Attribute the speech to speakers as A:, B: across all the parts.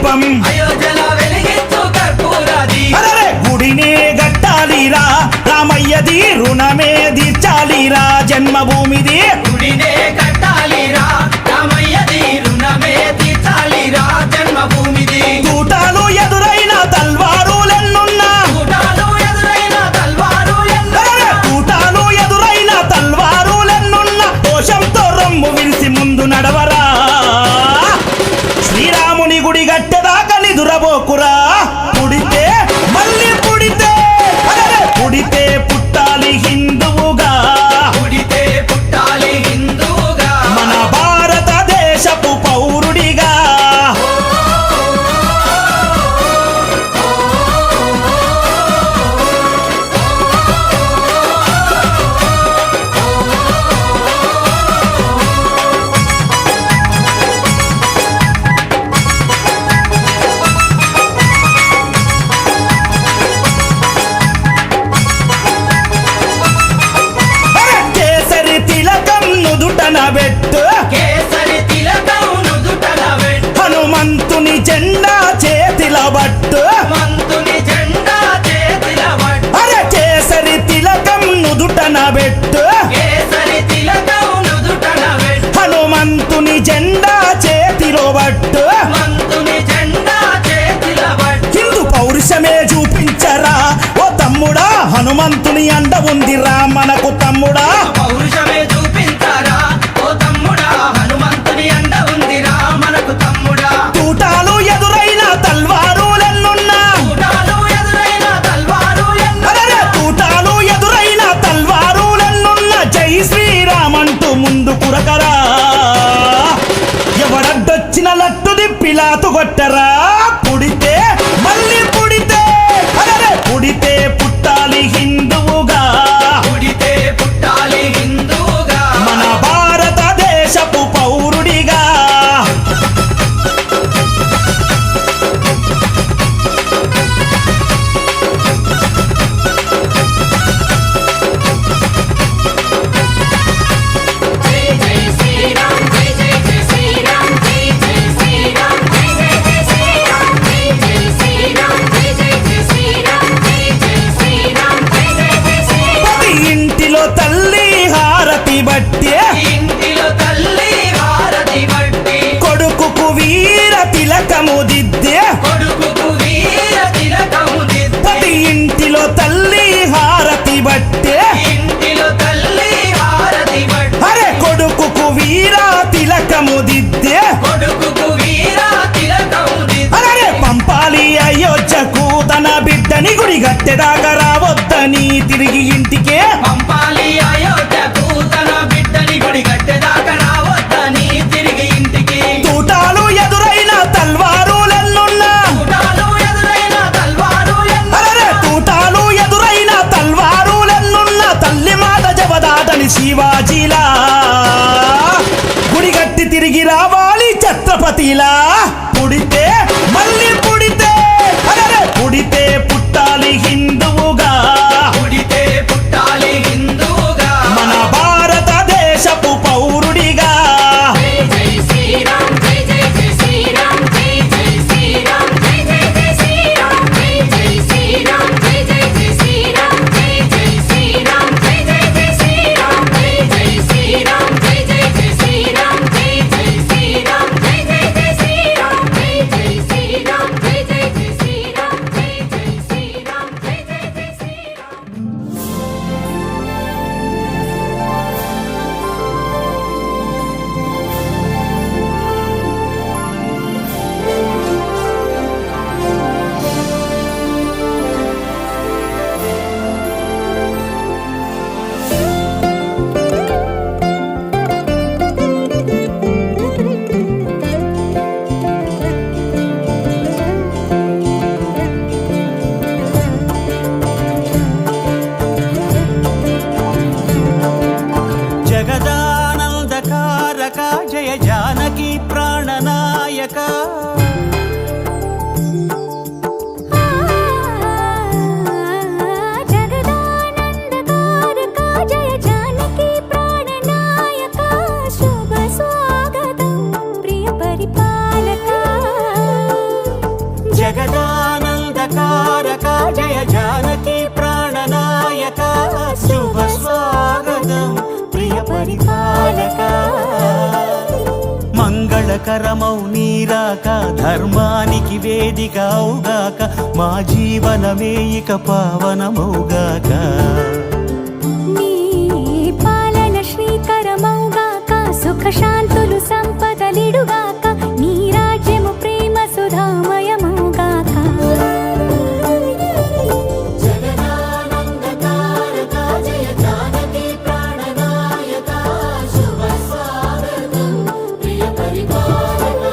A: దీపం గుడినే గట్టాలిరా రామయ్యది రుణమే తీర్చాలిరా జన్మభూమిది
B: గుడినే కట్టాలిరా రామయ్యది రుణమే తీర్చాలిరా జన్మభూమిది
A: తూటాలు ఎదురైన తల్వారులెన్నున్నా
B: తూటాలు ఎదురైన
A: తల్వారులెన్నున్నా దోషంతో రొమ్ము విరిసి ముందు నడవరా శ్రీరాముని గుడి గట్టెదాకా నిదురబోకురా పుడితే మళ్ళీ పుడితే పుడితే పుట్టాలి హిందువుగా
B: పుడితే పుట్టాలి హిందువుగా
A: మన భారతదేశపు పౌరుడిగా కేసరి తిలకం నుదుటన పెట్టు
B: కేసరి తిలకం నుదుటన పెట్టు
A: హనుమంతుని జెండా చేతిల బట్టు
B: మంతుని జెండా చేతిల పట్టు
A: అరే కేసరి తిలకం నుదుటన పెట్టు
B: కేసరి తిలకం నుదుటన పెట్టు
A: హనుమంతుని జెండా చేతిలో బట్టు
B: మంతుని జెండా చేతిల పట్టు
A: హిందూ పౌరుషమే చూపించరా ఓ తమ్ముడా హనుమంతుని అండ ఉందిరా మనకు తమ్ముడా
B: పౌరుషమే చూపించారా ఓ తమ్ముడా హనుమంతుని అండ ఉందిరా మనకు తమ్ముడా
A: తూటాలు ఎదురైన తల్వారులెన్నున్నా
B: తూటాలు ఎదురైన
A: అరే తూటాలు ఎదురైన తల్వారులెన్నున్నా జై శ్రీరామంటూ ముందు కురకరా ఎవడడ్డొచ్చిన లట్టు దిప్పిలాతు కొట్టరా పుడితే మళ్ళీ పుడితే పుడితే పుట్టాలి హిందువుగా
B: పుడితే పుట్టాలి హిందువుగా
A: మన భారతదేశపు పౌరుడిగా
C: జై జై శ్రీరామ్ జై జై జై శ్రీరామ్ జై జై శ్రీరామ్ జై జై జై శ్రీరామ్ జై జై శ్రీరామ్ జై జై జై శ్రీరామ్ జై జై శ్రీరామ్ జై జై జై శ్రీరామ్
A: ప్రతి ఇంటిలో తల్లి హారతి బట్టే
B: ఇంటిలో తల్లి హారతి బట్టి
A: కొడుకుకు వీర తిలకము దిద్దే
B: కొడుకుకు వీర తిలకము దిద్ది
A: ప్రతి ఇంటిలో తల్లి హారతి బట్టే
B: ఇంటిలో తల్లి హారతి బట్టి
A: అరే కొడుకుకు వీర తిలకము దిద్దే
B: కొడుకుకు వీర తిలకము దిద్ది
A: అరే పంపాలి అయోధ్యకు తన బిడ్డని గుడి గట్టెదాకా రావద్దని తిరిగి ఇంటికే
B: పంపాలి అయోధ్యకు తన బిడ్డని గుడి గట్టెదాకా రావద్దని తిరిగి ఇంటికి
A: తూటాలు ఎదురైన తల్వారులెన్నున్నా
B: తూటాలు ఎదురైన
A: అరే తూటాలు ఎదురైన తల్వారులెన్నున్నా తల్లి మాట జవదాటని శివాజీలా గుడిగట్టి తిరిగి రావాలి ఛత్రపతిలా పుడితే మళ్ళీ పుడితే పుడితే పుట్టాలి హిందువుగా
B: పుడితే పుట్ట
D: జగదానందకారక జయ జానకి ప్రాణనాయక శుభ స్వాగతం ప్రియ పరిపాలక మంగళకరమౌ నీరాక ధర్మానికి వేదిక అవుగాక మా జీవనమే ఇక పావనమౌగాక
E: నీ పాలన శ్రీకరమౌగాక సుఖ శాంతులు సంపదలిడుగాక నీ రాజ్యము ప్రేమ సుధామయమౌగాక
C: జగదానందకారక జయ జానకి ప్రాణనాయక శుభ స్వాగతం ప్రియ పరిపాలక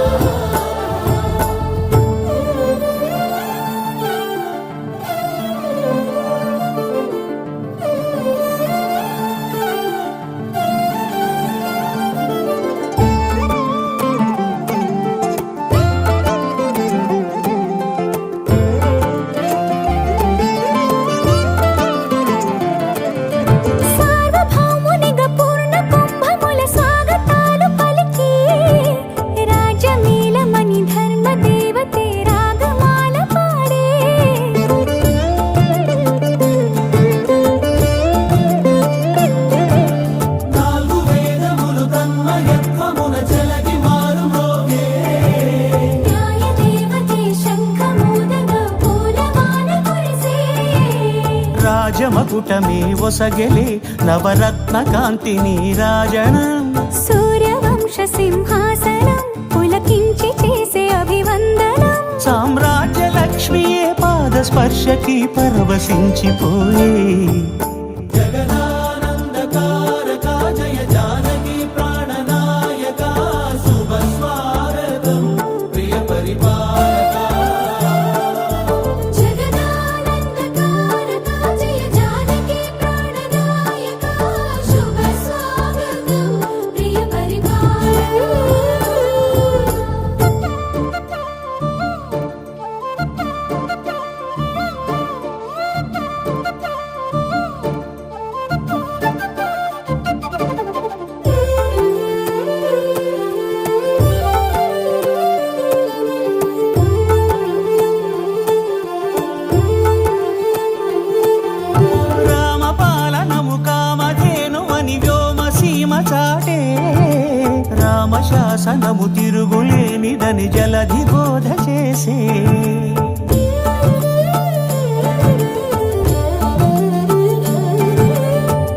E: సార్వభౌమునిగా పూర్ణ కుంభముల స్వాగతాలు పలికి రాజమేళమణి ధర్మ దేవతే రాగమాల పాడే
B: నాలుగు వేదములు తన్మయత్వమున చెలగి మారు మోగే
E: న్యాయ దేవతే శంఖమూదగా పూలమాల కురిసే
D: రాజమకుటమే ఒసగెలే నవరత్న కాంతి నీరాజనం
E: సూర్యవంశ సింహాసనం పులకించి చేసే అభివందనం
D: సామ్రాజ్య లక్ష్మియే పాద స్పర్శకి పరవశించిపోయే
B: జగదానందకారక జయ జానకి ప్రాణనాయక శుభ స్వాగతం ప్రియ పరిపాలక
C: జగదానందకారక జయ జానకి ప్రాణనాయక శుభ స్వాగతం ప్రియ పరిపాలక
D: రామపాలనము కామధేనువని వ్యోమసీమ చాటే రామశాసనము తిరుగులేనిదని జలధి బోధ చేసే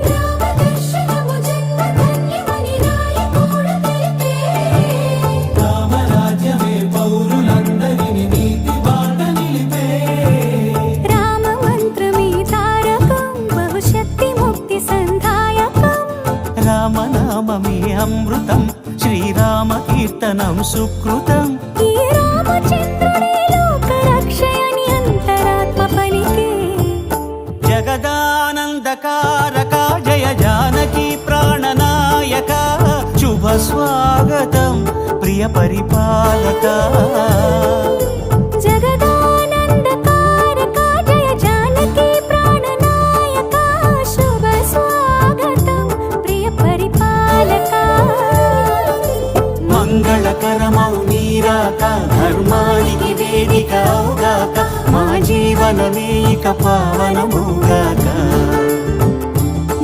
C: రామదర్శనము జన్మధన్యమని రాయకూడ తెలిపే
B: రామరాజ్యమే పౌరులందరిని నీతి బాట నిలిపే
E: రామ మంత్రమే తారకం బహుశక్తి ముక్తి సంధాయకం
D: రామనామమే అమృతం శ్రీరామ కీర్తనం సుకృతం
E: ఈ రామచంద్రుడే లోక రక్షయని అంతరాత్మ పలికే
D: జగదానందకారక జయ జానకి ప్రాణనాయక శుభ స్వాగతం ప్రియ పరిపాలక
E: జగదానందకారక జయ జానకి ప్రాణనాయక శుభ స్వాగతం ప్రియ పరిపాలక
D: మంగళకరమౌ నీరాక ధర్మానికి వేదిక అవుగాక మా జీవనమే ఇక పావనముగాక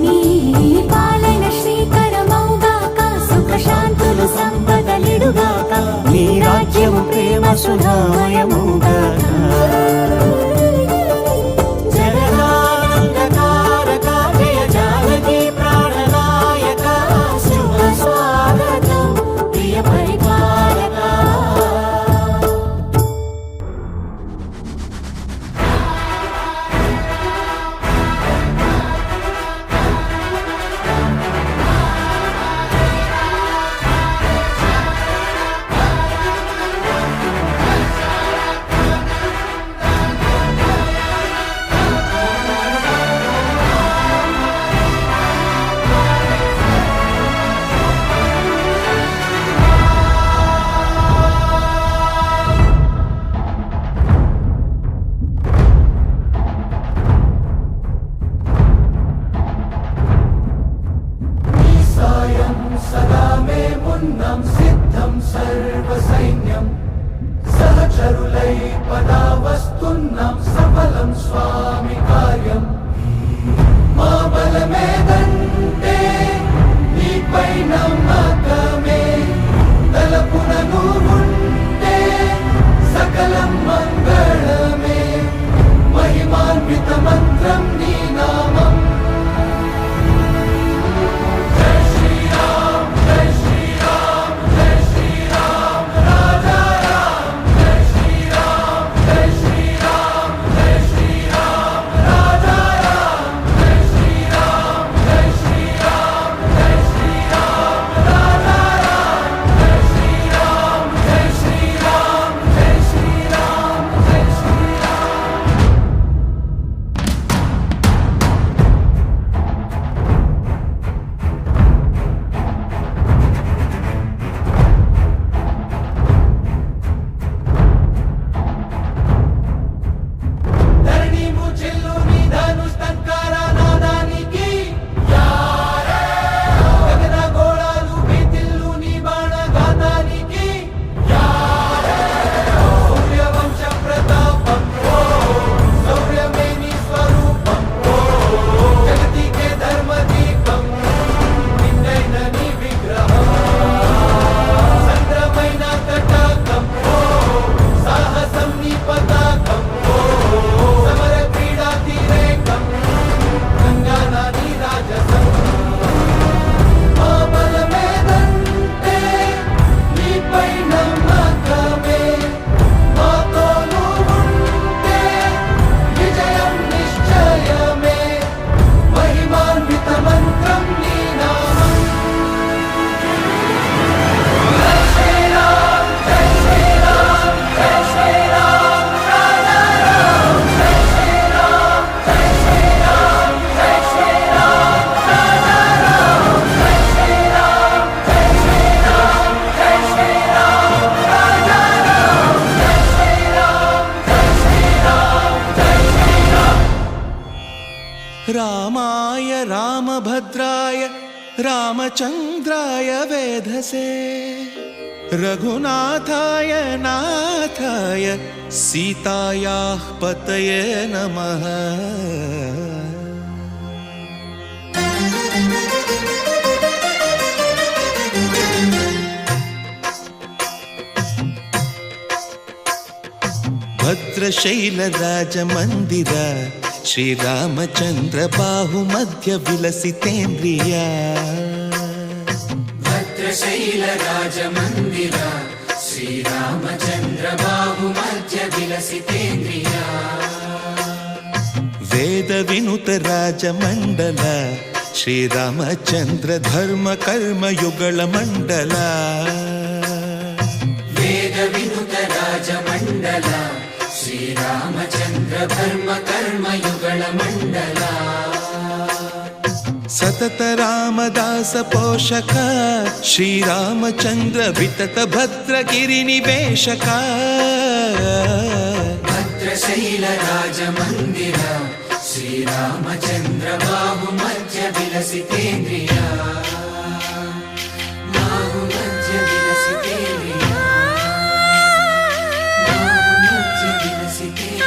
E: నీ పాలన శ్రీకరమౌగాక సుఖ శాంతులు సంపదలిడుగాక
D: నీ రాజ్యము ప్రేమ సుధామయముగాక జగదానందకారక జయ జానకి ప్రాణనాయక శుభ స్వాగతం ప్రియ పరిపాలక
B: పదా వస్తున్నాం సఫలం స్వామి కార్యం మా బలమేదంటే నీపై నమ్మకమే తలపున నువ్వుంటే సకలం మంగళమే మహిమాన్విత మంత్రం నీ నామం జై శ్రీరామ్ జై శ్రీరామ్ జై శ్రీరామ్ రాజా రామ్ జై శ్రీరామ్ జై శ్రీరామ్ జై శ్రీరామ్ రాజా రామ్ జై శ్రీరామ్ జై శ్రీరామ్ జై శ్రీరామ్ రాజా రామ్ జై శ్రీరామ్ జై శ్రీరామ్ జై శ్రీరామ్ జై శ్రీరామ్ ధరణి ముచెల్లు నీ ధనుష్టంకార నాదానికి యారే గగన గోళాలు భీతిల్లు నీ బాణ గాతానికి యారే సూర్యవంశ ప్రతాపం శౌర్యమే నీ స్వరూపం జగతికే ధర్మ దీపం నిన్నైన నీ విగ్రహం సంద్రమైన తటాకం సాహసం నీ పతాకం సమర క్రీడా తీరేకం గంగానా నీ రాజసం మా బలమేదంటే నీపై నమ్మకమే మాతో నువ్వుంటే విజయం నిశ్చయమే మహిమాన్విత మంత్రం నీ నామం జై శ్రీరామ్ జై శ్రీరామ్ జై శ్రీరామ్ రాజా రామ్ జై శ్రీరామ్ జై శ్రీరామ్ జై శ్రీరామ్ రాజా రామ్ జై శ్రీరామ్ జై శ్రీరామ్ జై శ్రీరామ్ రాజా రామ్ జై శ్రీరామ్ జై శ్రీరామ్ జై శ్రీరామ్
F: రామాయ రామభద్రాయ రామచంద్రాయ వేధసే రఘునాథాయ నాథాయ సీతాయాః పతయే నమః భద్రశైల రాజమందిర శ్రీరామచంద్ర బాహుమధ్య విలసితేంద్రియ
B: భద్రశైల రాజమందిర శ్రీరామచంద్ర బాహుమధ్య విలసితేంద్రియ
F: వేద వినుత రాజమండల శ్రీరామచంద్ర ధర్మ కర్మ యుగళ మండల
B: వేద వినుత రాజమండల శ్రీరామచంద్ర ధర్మ కర్మ యుగళ మండల
F: సతత రామదాస పోషక శ్రీరామచంద్ర వితత భద్రగిరి నివేశక
B: భద్రశైల రాజమందిర శ్రీరామచంద్ర బాహుమధ్య విలసితేంద్రియ బాహుమధ్య విలసితేంద్రియ బాహుమధ్య విలసితేంద్రియ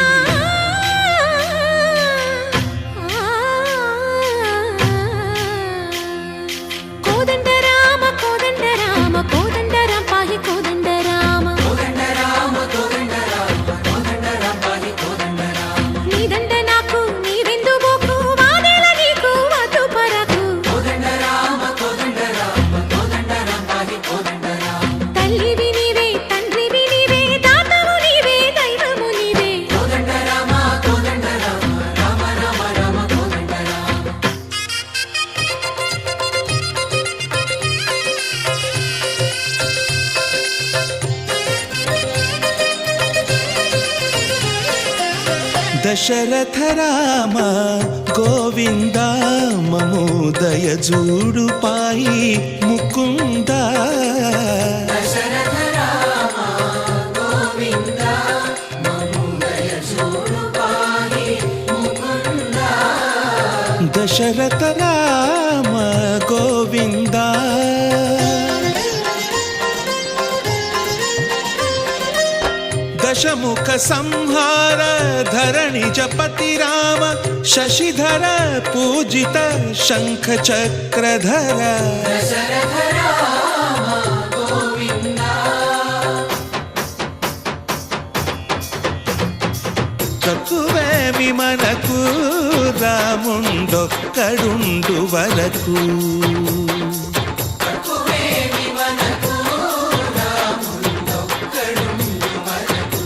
E: కోదండ రామ కోదండ రామ కోదండ రామ పాహి కోదండ రామ
B: కోదండ రామ కోదండ రామ కోదండ రామ పాహి కోదండ రామ
E: నీదండ నాకు నీవెందు బోకు వాదేల నీకు వద్దు పరకు
B: కోదండ రామ కోదండ రామ కోదండ రామ పాహి కోదండ రామ
E: తల్లివి నీవే తండ్రివి నీవే దాతవు నీవే దైవము నీవే
B: కోదండ రామ కోదండ రామ రామ రామ రామ కోదండ రామ
F: దశరథ రామ గోవింద మమోదయ జూడు పాయి ముకుంద
B: దశరథ రామ గోవింద మముదయ చూడు పాహి ముకుంద
F: దశరథ రామ గోవింద దశ దశముఖ సంహార ధరణి జపతి రామ శశిధర పూజిత శంఖ చక్రధర
B: దశరథ రామ గోవింద
F: తక్కువేమి మనకు రాముండొక్కడుండు వరకు
B: తక్కువేమి మనకు రాముడొక్కడుండు వరకు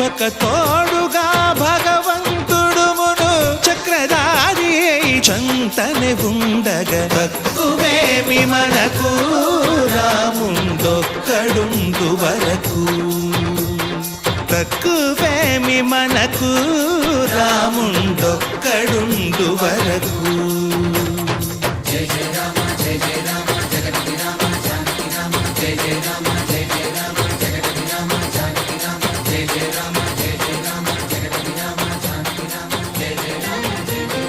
F: ఒక తోడుగా భగవంతుడు మును చక్రధారి చంతనే ఉండగ తక్కువేమి మనకు రాముండొక్కడుండు వరకు తక్కువేమి మనకు రాముండొక్కడుండు వరకు
B: జయ జయ రామ జయ జయ రామ జగతి రామ జానకి రామ జయ జయ రామ జయ జయ రామ జగతి రామ జానకి రామ జయ జయ రామ జయ జయ రామ జగతి రామ జానకి రామ జయ జయ రామ జయ జయ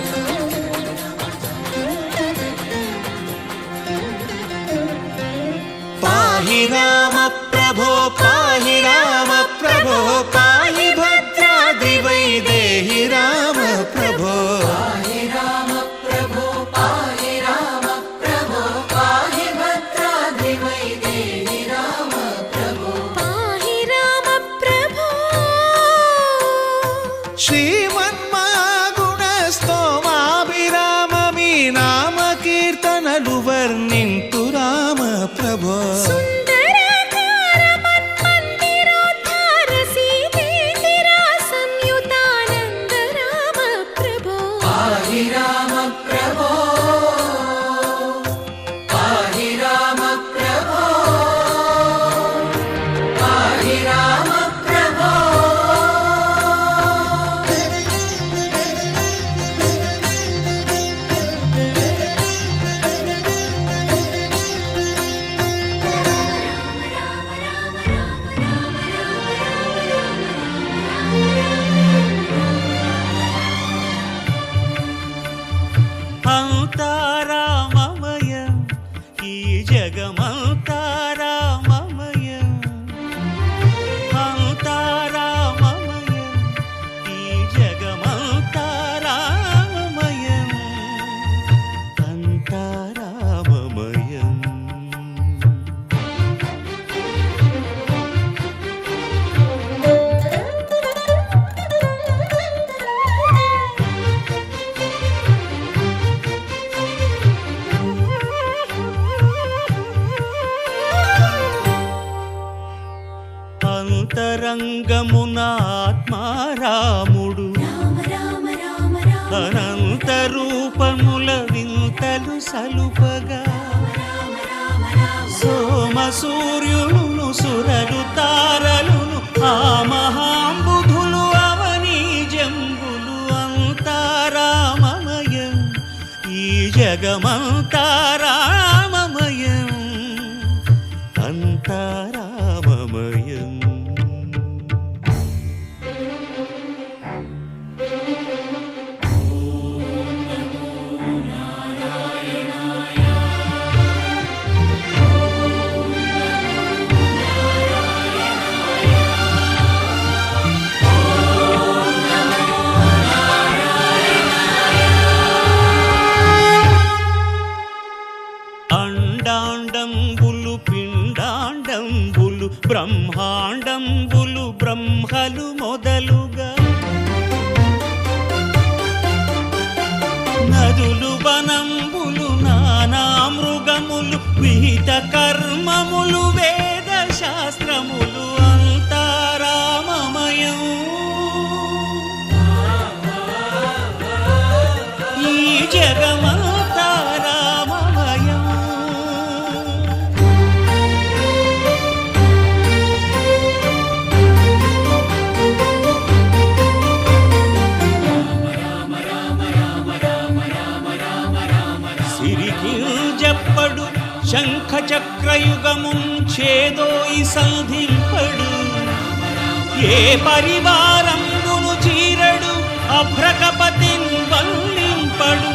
F: పాహి రామ ప్రభో పాహి రామ ప్రభో పాహి భద్రాద్రి వైదేహి రామ ప్రభో
B: పాహి రామ ప్రభో పాహి రామ ప్రభో పాహి భద్రాద్రి వైదేహి రామ ప్రభో
E: పాహి రామ ప్రభో
F: శ్రీమన్మా గుణస్తోమాభిరామ మీ నామ కీర్తనలు వర్ణింతు రామ ప్రభో
E: సుందరాకార మన్మందిరోద్ధార సీతేందిర సంయుతానంద రామ ప్రభో
B: పాహి రామ ప్రభో పాహి రామ ప్రభో పాహి రామ ప్రభో
G: అంతారామమయం ఈ జగమంతారామమయం అంతారామమయం ఈ జగమంతారామమయం అంతారామమయం అంతరంగమున ఆత్మారాముడు
E: రామ రామ రామ రామ
G: అనంత రూపముల వింతలు సలుపగా సోమ సూర్యులను సురలు తారలును ఆ మహాంబుధులు అవనీ జంబులు అంతారామమయం ఈ జగమంతారామమయం అంతారామమయం అండాండంబులు పిండాండంబులు బ్రహ్మాండంబులు బ్రహ్మలు మొదలుగా నదులు వనంబులు నానా మృగములు విహిత కర్మములు వేద శాస్త్రములు అంతారామమయం ఈ జగమంతారామమయం సిరికి జప్పడు శంఖ చక్రయుగము ఛేదోయి సంధింపడు ఏ పరివారంబును చీరడు అభ్రకపతిన్ వల్లింపడు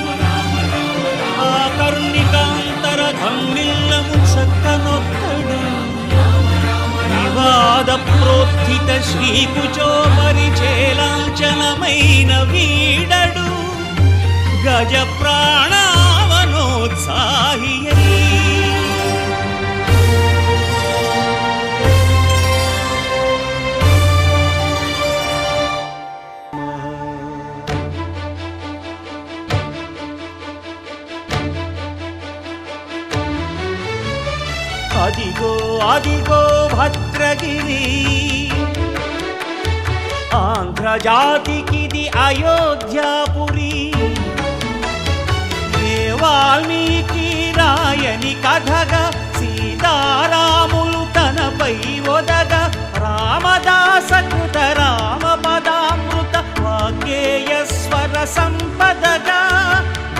G: ఆ కర్ణికాంతర ధమ్మిల్లము చక్కనొక్కడు పాద ప్రోత్థిత శ్రీకుచో పరిచేలాంఛనమైన వీడడు గజ ప్రాణావనోత్సాహి అదిగో అదిగో భద్రగిరి ఆంధ్రజాతికిది అయోధ్యాపురి ఏ వాల్మీకి రాయని కథగా సీతారాములు తనపై ఒదగ రామదాస కృత రామ పదామృత వాగ్గేయ స్వర సంపదగా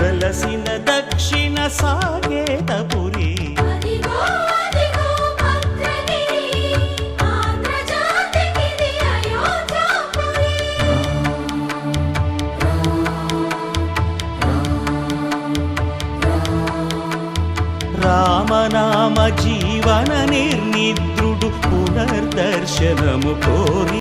G: వెలసిన దక్షిణ సాగేతపురి
C: అదిగో అదిగో భద్రగిరి ఆంధ్రజాతికిది అయోధ్యాపురి
G: రామనామ జీవన నిర్నిద్రుడు పునర్దర్శనము కోరి